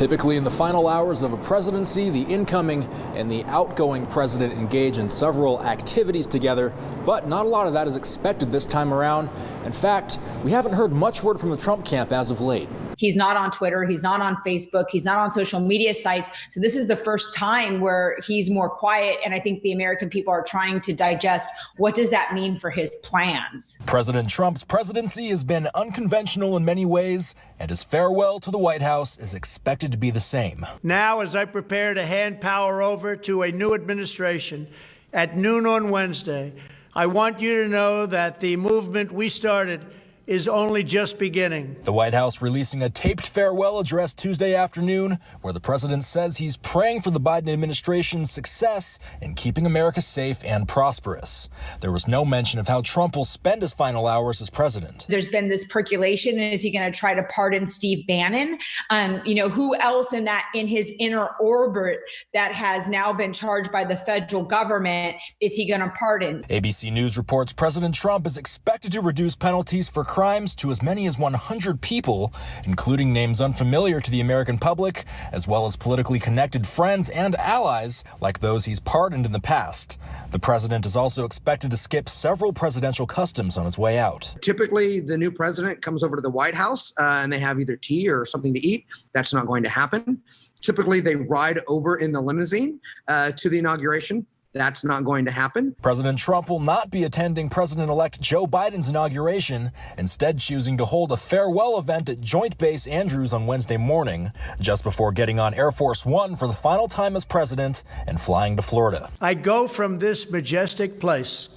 Typically, in the final hours of a presidency, the incoming and the outgoing president engage in several activities together, but not a lot of that is expected this time around. In fact, we haven't heard much word from the Trump camp as of late. He's not on Twitter. He's not on Facebook. He's not on social media sites. So this is the first time where he's more quiet. And I think the American people are trying to digest what does that mean for his plans. President Trump's presidency has been unconventional in many ways, and his farewell to the White House is expected to be the same. Now, as I prepare to hand power over to a new administration at noon on Wednesday, I want you to know that the movement we started is only just beginning. The White House releasing a taped farewell address Tuesday afternoon, where the president says he's praying for the Biden administration's success in keeping America safe and prosperous. There was no mention of how Trump will spend his final hours as president. There's been this percolation. Is he going to try to pardon Steve Bannon? Who else in his inner orbit that has now been charged by the federal government is he going to pardon? ABC News reports President Trump is expected to reduce penalties for crimes to as many as 100 people, including names unfamiliar to the American public, as well as politically connected friends and allies like those he's pardoned in the past. The president is also expected to skip several presidential customs on his way out. Typically, the new president comes over to the White House and they have either tea or something to eat. That's not going to happen. Typically, they ride over in the limousine to the inauguration. That's not going to happen. President Trump will not be attending President-elect Joe Biden's inauguration, instead choosing to hold a farewell event at Joint Base Andrews on Wednesday morning, just before getting on Air Force One for the final time as president and flying to Florida. I go from this majestic place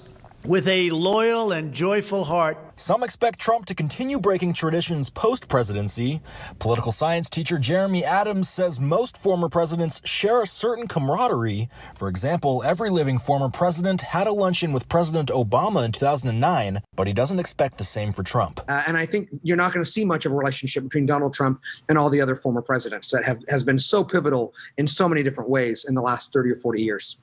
with a loyal and joyful heart. Some expect Trump to continue breaking traditions post-presidency. Political science teacher Jeremy Adams says most former presidents share a certain camaraderie. For example, every living former president had a luncheon with President Obama in 2009, but he doesn't expect the same for Trump. And I think you're not going to see much of a relationship between Donald Trump and all the other former presidents that has been so pivotal in so many different ways in the last 30 or 40 years.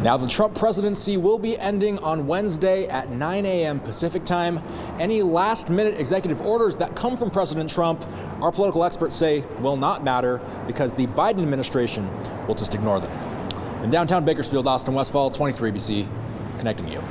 Now, the Trump presidency will be ending on Wednesday at 9 a.m. Pacific time. Any last-minute executive orders that come from President Trump, our political experts say, will not matter because the Biden administration will just ignore them. In downtown Bakersfield, Austin Westfall, 23 ABC, connecting you.